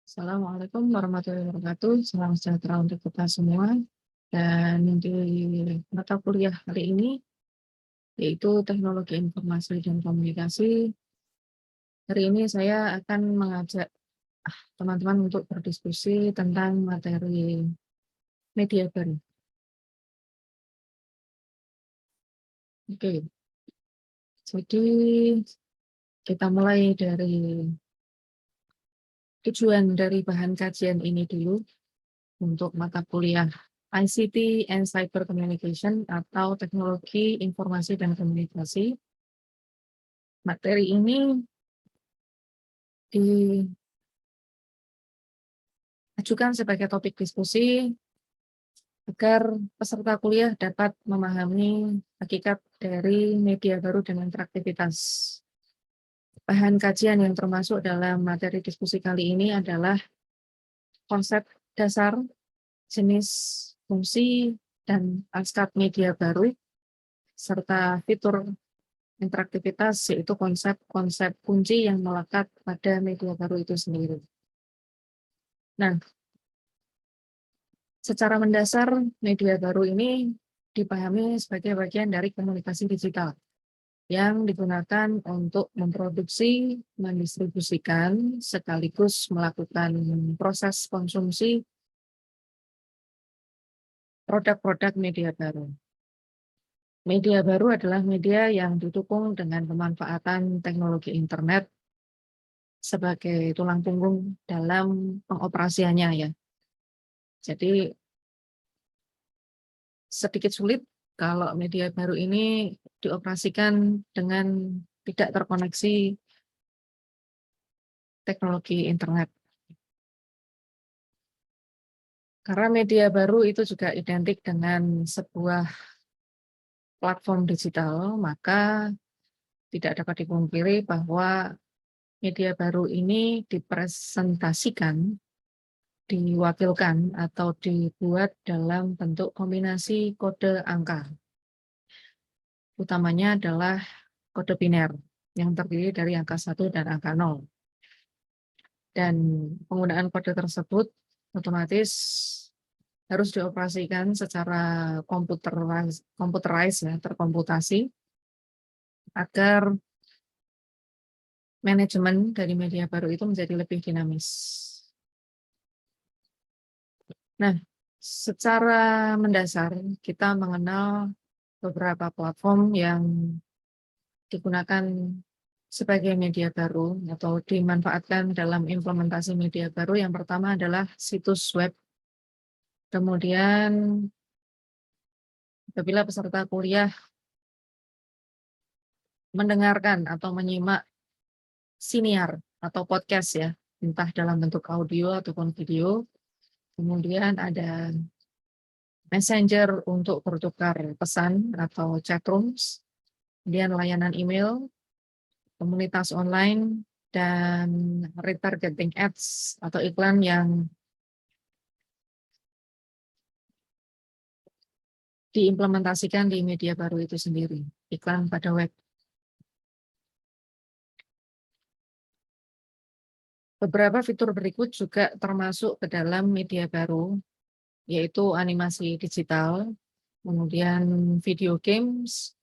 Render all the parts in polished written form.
Assalamualaikum warahmatullahi wabarakatuh. Salam sejahtera untuk kita semua. Dan di mata kuliah hari ini, yaitu Teknologi Informasi dan Komunikasi, hari ini saya akan mengajak teman-teman untuk berdiskusi tentang materi media baru. Oke, jadi kita mulai dari tujuan dari bahan kajian ini dulu untuk mata kuliah ICT and Cyber Communication atau Teknologi Informasi dan Komunikasi. Materi ini diajukan sebagai topik diskusi agar peserta kuliah dapat memahami hakikat dari media baru dan interaktivitas. Bahan kajian yang termasuk dalam materi diskusi kali ini adalah konsep dasar, jenis, fungsi, dan alskat media baru, serta fitur interaktivitas, yaitu konsep-konsep kunci yang melekat pada media baru itu sendiri. Nah, secara mendasar, media baru ini dipahami sebagai bagian dari komunikasi digital yang digunakan untuk memproduksi, mendistribusikan, sekaligus melakukan proses konsumsi produk-produk media baru. Media baru adalah media yang didukung dengan pemanfaatan teknologi internet sebagai tulang punggung dalam pengoperasiannya ya. Jadi sedikit sulit kalau media baru ini dioperasikan dengan tidak terkoneksi teknologi internet. Karena media baru itu juga identik dengan sebuah platform digital, maka tidak dapat dipungkiri bahwa media baru ini dipresentasikan, diwakilkan, atau dibuat dalam bentuk kombinasi kode angka. Utamanya adalah kode biner yang terdiri dari angka 1 dan angka 0. Dan penggunaan kode tersebut otomatis harus dioperasikan secara computerized ya, terkomputasi, agar manajemen dari media baru itu menjadi lebih dinamis. Nah, secara mendasar kita mengenal beberapa platform yang digunakan sebagai media baru atau dimanfaatkan dalam implementasi media baru. Yang pertama adalah situs web. Kemudian apabila peserta kuliah mendengarkan atau menyimak siniar atau podcast ya, entah dalam bentuk audio ataupun video, kemudian ada messenger untuk bertukar pesan atau chat rooms, kemudian layanan email, komunitas online, dan retargeting ads atau iklan yang diimplementasikan di media baru itu sendiri, iklan pada web. Beberapa fitur berikut juga termasuk ke dalam media baru, yaitu animasi digital, kemudian video games,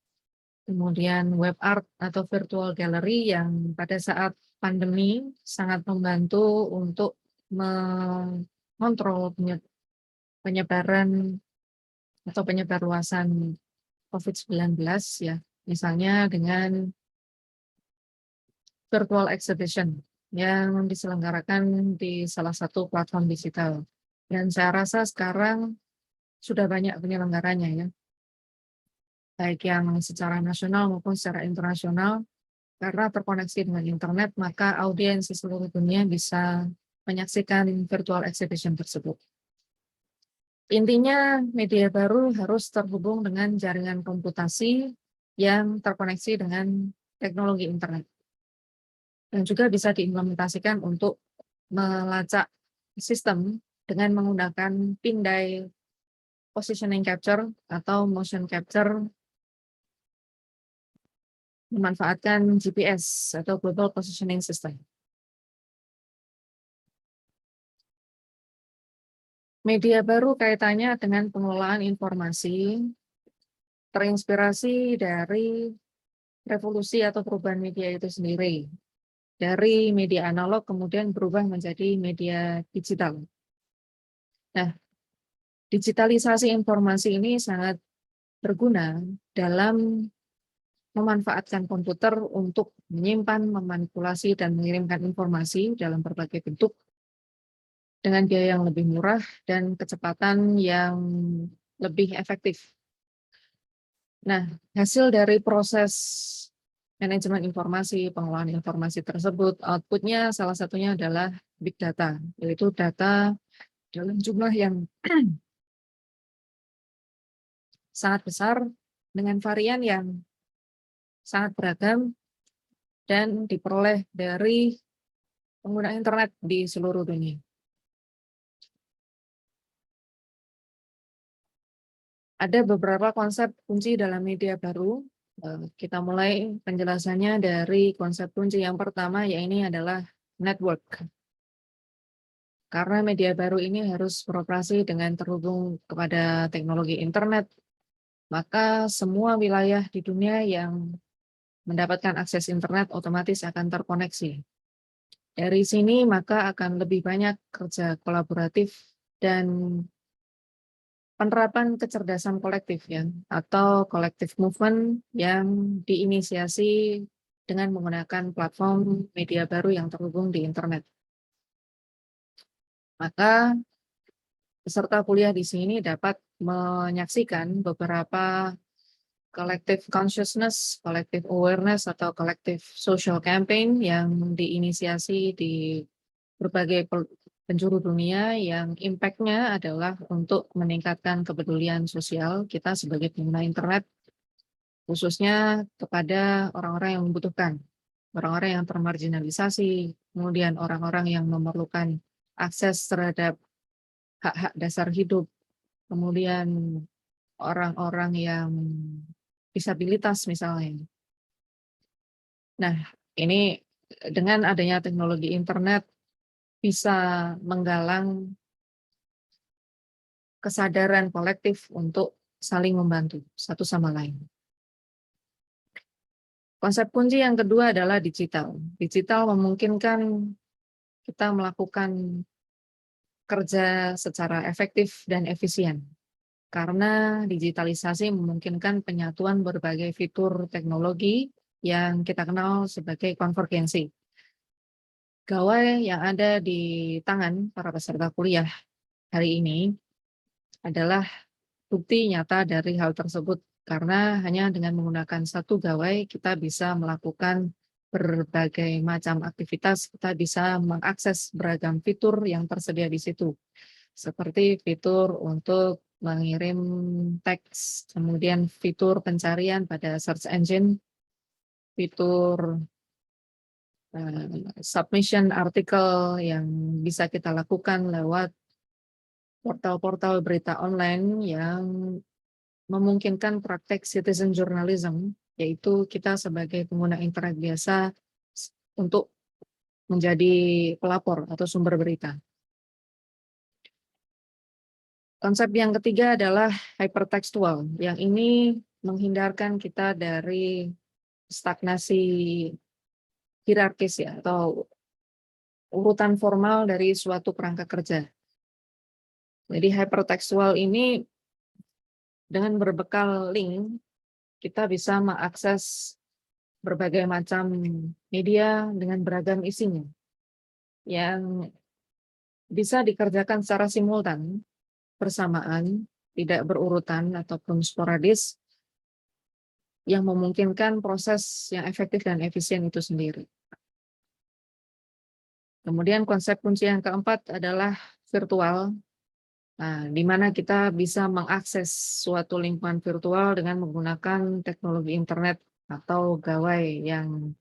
kemudian web art atau virtual gallery yang pada saat pandemi sangat membantu untuk mengontrol penyebaran atau penyebarluasan COVID-19 ya, misalnya dengan virtual exhibition yang diselenggarakan di salah satu platform digital. Dan saya rasa sekarang sudah banyak penyelenggaranya ya, baik yang secara nasional maupun secara internasional, karena terkoneksi dengan internet, maka audiens di seluruh dunia bisa menyaksikan virtual exhibition tersebut. Intinya, media baru harus terhubung dengan jaringan komputasi yang terkoneksi dengan teknologi internet. Dan juga bisa diimplementasikan untuk melacak sistem dengan menggunakan pindai positioning capture atau motion capture memanfaatkan GPS atau Global Positioning System. Media baru kaitannya dengan pengelolaan informasi, terinspirasi dari revolusi atau perubahan media itu sendiri. Dari media analog kemudian berubah menjadi media digital. Nah, digitalisasi informasi ini sangat berguna dalam memanfaatkan komputer untuk menyimpan, memanipulasi, dan mengirimkan informasi dalam berbagai bentuk dengan biaya yang lebih murah dan kecepatan yang lebih efektif. Nah, hasil dari proses manajemen informasi, pengelolaan informasi tersebut, outputnya salah satunya adalah big data, yaitu data dalam jumlah yang sangat besar dengan varian yang sangat beragam dan diperoleh dari pengguna internet di seluruh dunia. Ada beberapa konsep kunci dalam media baru. Kita mulai penjelasannya dari konsep kunci yang pertama, yaitu adalah network. Karena media baru ini harus beroperasi dengan terhubung kepada teknologi internet, maka semua wilayah di dunia yang mendapatkan akses internet otomatis akan terkoneksi. Dari sini maka akan lebih banyak kerja kolaboratif dan penerapan kecerdasan kolektif ya, atau collective movement yang diinisiasi dengan menggunakan platform media baru yang terhubung di internet. Maka peserta kuliah di sini dapat menyaksikan beberapa collective consciousness, collective awareness, atau collective social campaign yang diinisiasi di berbagai penjuru dunia yang impact-nya adalah untuk meningkatkan kepedulian sosial kita sebagai pengguna internet, khususnya kepada orang-orang yang membutuhkan, orang-orang yang termarginalisasi, kemudian orang-orang yang memerlukan akses terhadap hak-hak dasar hidup, kemudian orang-orang yang disabilitas misalnya. Nah, ini dengan adanya teknologi internet bisa menggalang kesadaran kolektif untuk saling membantu satu sama lain. Konsep kunci yang kedua adalah digital. Digital memungkinkan kita melakukan kerja secara efektif dan efisien. Karena digitalisasi memungkinkan penyatuan berbagai fitur teknologi yang kita kenal sebagai konvergensi. Gawai yang ada di tangan para peserta kuliah hari ini adalah bukti nyata dari hal tersebut, karena hanya dengan menggunakan satu gawai kita bisa melakukan berbagai macam aktivitas, kita bisa mengakses beragam fitur yang tersedia di situ. Seperti fitur untuk mengirim teks, kemudian fitur pencarian pada search engine, fitur submission artikel yang bisa kita lakukan lewat portal-portal berita online yang memungkinkan praktek citizen journalism, yaitu kita sebagai pengguna internet biasa untuk menjadi pelapor atau sumber berita. Konsep yang ketiga adalah hypertekstual, yang ini menghindarkan kita dari stagnasi hierarkis ya, atau urutan formal dari suatu kerangka kerja. Jadi hypertekstual ini dengan berbekal link, kita bisa mengakses berbagai macam media dengan beragam isinya, yang bisa dikerjakan secara simultan, bersamaan, tidak berurutan ataupun sporadis, yang memungkinkan proses yang efektif dan efisien itu sendiri. Kemudian konsep kunci yang keempat adalah virtual, di mana kita bisa mengakses suatu lingkungan virtual dengan menggunakan teknologi internet atau gawai yang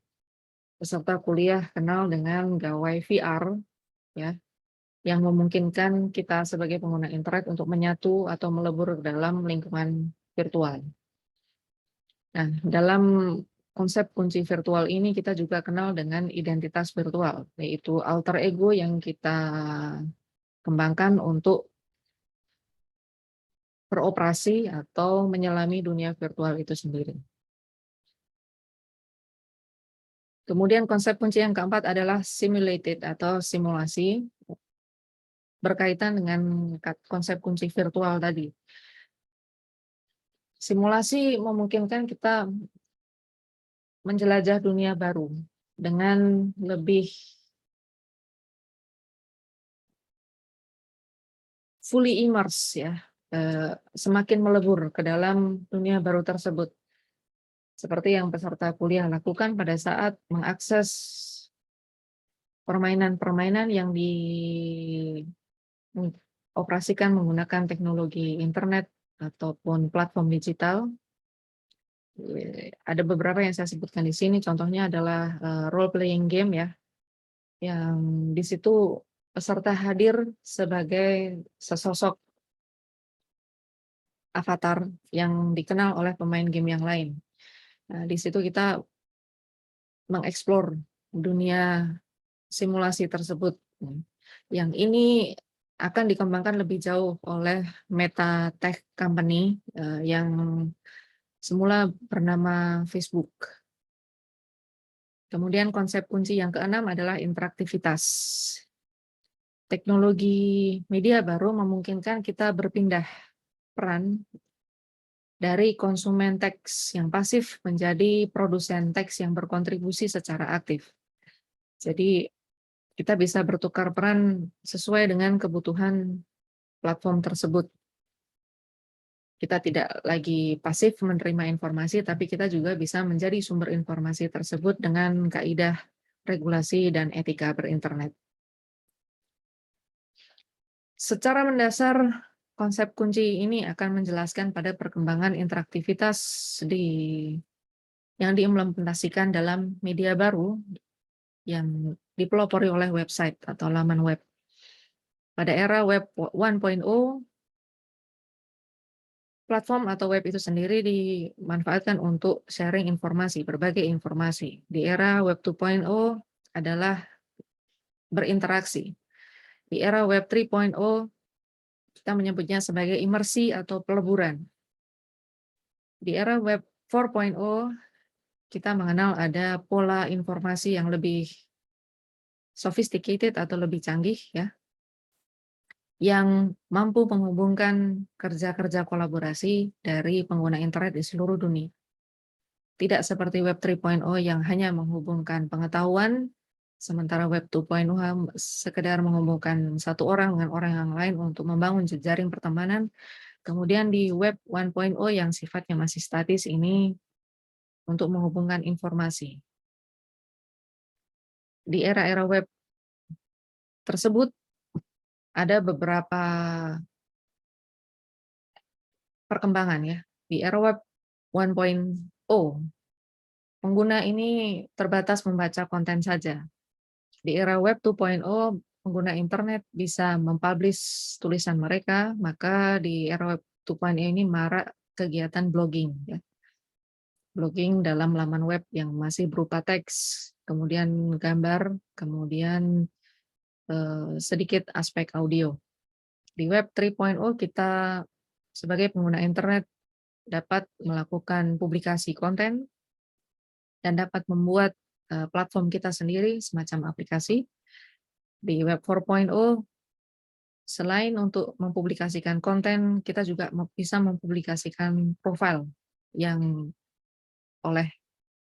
peserta kuliah kenal dengan gawai VR, ya, yang memungkinkan kita sebagai pengguna internet untuk menyatu atau melebur dalam lingkungan virtual. Nah, dalam konsep kunci virtual ini kita juga kenal dengan identitas virtual, yaitu alter ego yang kita kembangkan untuk beroperasi atau menyelami dunia virtual itu sendiri. Kemudian konsep kunci yang keempat adalah simulated atau simulasi, berkaitan dengan konsep kunci virtual tadi. Simulasi memungkinkan kita menjelajah dunia baru dengan lebih fully immerse ya, semakin melebur ke dalam dunia baru tersebut. Seperti yang peserta kuliah lakukan pada saat mengakses permainan-permainan yang dioperasikan menggunakan teknologi internet ataupun platform digital. Ada beberapa yang saya sebutkan di sini, contohnya adalah role playing game ya, yang di situ peserta hadir sebagai sesosok avatar yang dikenal oleh pemain game yang lain. Nah, di situ kita mengeksplor dunia simulasi tersebut. Yang ini akan dikembangkan lebih jauh oleh Meta Tech Company yang semula bernama Facebook. Kemudian konsep kunci yang keenam adalah interaktivitas. Teknologi media baru memungkinkan kita berpindah peran dari konsumen teks yang pasif menjadi produsen teks yang berkontribusi secara aktif. Jadi kita bisa bertukar peran sesuai dengan kebutuhan platform tersebut. Kita tidak lagi pasif menerima informasi, tapi kita juga bisa menjadi sumber informasi tersebut dengan kaidah regulasi dan etika berinternet. Secara mendasar, konsep kunci ini akan menjelaskan pada perkembangan interaktivitas yang diimplementasikan dalam media baru yang dipelopori oleh website atau laman web. Pada era web 1.0, platform atau web itu sendiri dimanfaatkan untuk sharing informasi, berbagai informasi. Di era web 2.0 adalah berinteraksi. Di era web 3.0 kita menyebutnya sebagai imersi atau peleburan. Di era web 4.0 kita mengenal ada pola informasi yang lebih sophisticated atau lebih canggih ya, yang mampu menghubungkan kerja-kerja kolaborasi dari pengguna internet di seluruh dunia. Tidak seperti Web 3.0 yang hanya menghubungkan pengetahuan, sementara Web 2.0 sekedar menghubungkan satu orang dengan orang yang lain untuk membangun jejaring pertemanan. Kemudian di Web 1.0 yang sifatnya masih statis ini untuk menghubungkan informasi. Di era-era web tersebut ada beberapa perkembangan ya. Di era web 1.0, pengguna ini terbatas membaca konten saja. Di era web 2.0, pengguna internet bisa mempublish tulisan mereka, maka di era web 2.0 ini marak kegiatan blogging ya. Blogging dalam laman web yang masih berupa teks, kemudian gambar, kemudian sedikit aspek audio. Di web 3.0 kita sebagai pengguna internet dapat melakukan publikasi konten dan dapat membuat platform kita sendiri semacam aplikasi. Di web 4.0 selain untuk mempublikasikan konten, kita juga bisa mempublikasikan profil yang oleh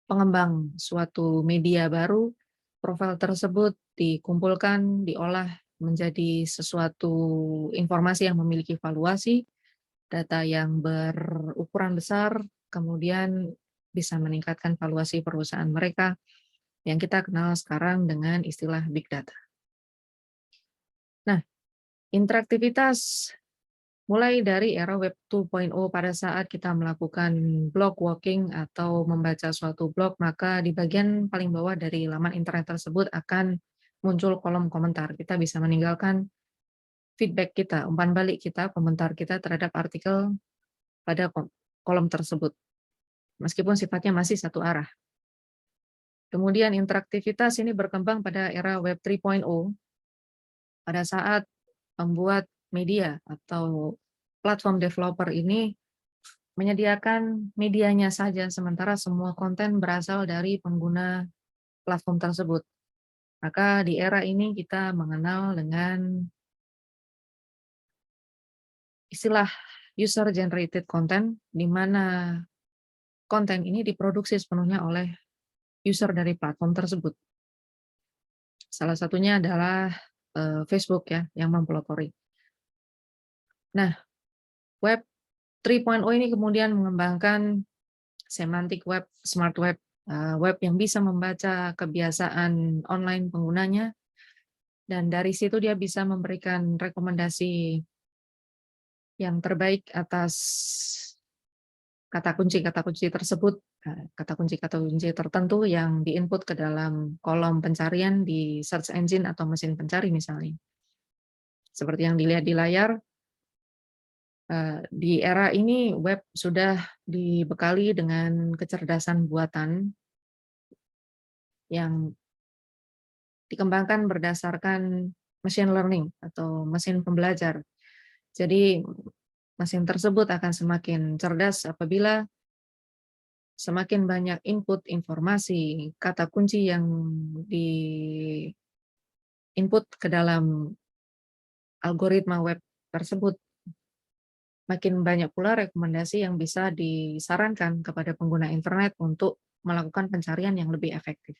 pengembang suatu media baru. Profil tersebut dikumpulkan, diolah menjadi sesuatu informasi yang memiliki valuasi, data yang berukuran besar, kemudian bisa meningkatkan valuasi perusahaan mereka yang kita kenal sekarang dengan istilah big data. Nah, interaktivitas mulai dari era web 2.0 pada saat kita melakukan blog walking atau membaca suatu blog, maka di bagian paling bawah dari laman internet tersebut akan muncul kolom komentar. Kita bisa meninggalkan feedback kita, umpan balik kita, komentar kita terhadap artikel pada kolom tersebut, meskipun sifatnya masih satu arah. Kemudian interaktivitas ini berkembang pada era web 3.0 pada saat pembuat media atau platform developer ini menyediakan medianya saja, sementara semua konten berasal dari pengguna platform tersebut. Maka di era ini kita mengenal dengan istilah user generated content, di mana konten ini diproduksi sepenuhnya oleh user dari platform tersebut. Salah satunya adalah Facebook ya, yang mempelopori. Nah, Web 3.0 ini kemudian mengembangkan semantik web, smart web, web yang bisa membaca kebiasaan online penggunanya, dan dari situ dia bisa memberikan rekomendasi yang terbaik atas kata kunci tersebut, kata kunci tertentu yang di-input ke dalam kolom pencarian di search engine atau mesin pencari misalnya. Seperti yang dilihat di layar, di era ini web sudah dibekali dengan kecerdasan buatan yang dikembangkan berdasarkan machine learning atau mesin pembelajar. Jadi mesin tersebut akan semakin cerdas apabila semakin banyak input informasi, kata kunci yang di-input ke dalam algoritma web tersebut, makin banyak pula rekomendasi yang bisa disarankan kepada pengguna internet untuk melakukan pencarian yang lebih efektif.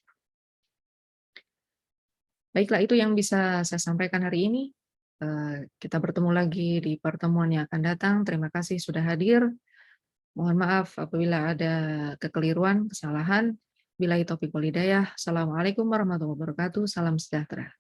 Baiklah, itu yang bisa saya sampaikan hari ini. Kita bertemu lagi di pertemuan yang akan datang. Terima kasih sudah hadir. Mohon maaf apabila ada kekeliruan, kesalahan. Billahi taufiq wal hidayah. Assalamualaikum warahmatullahi wabarakatuh. Salam sejahtera.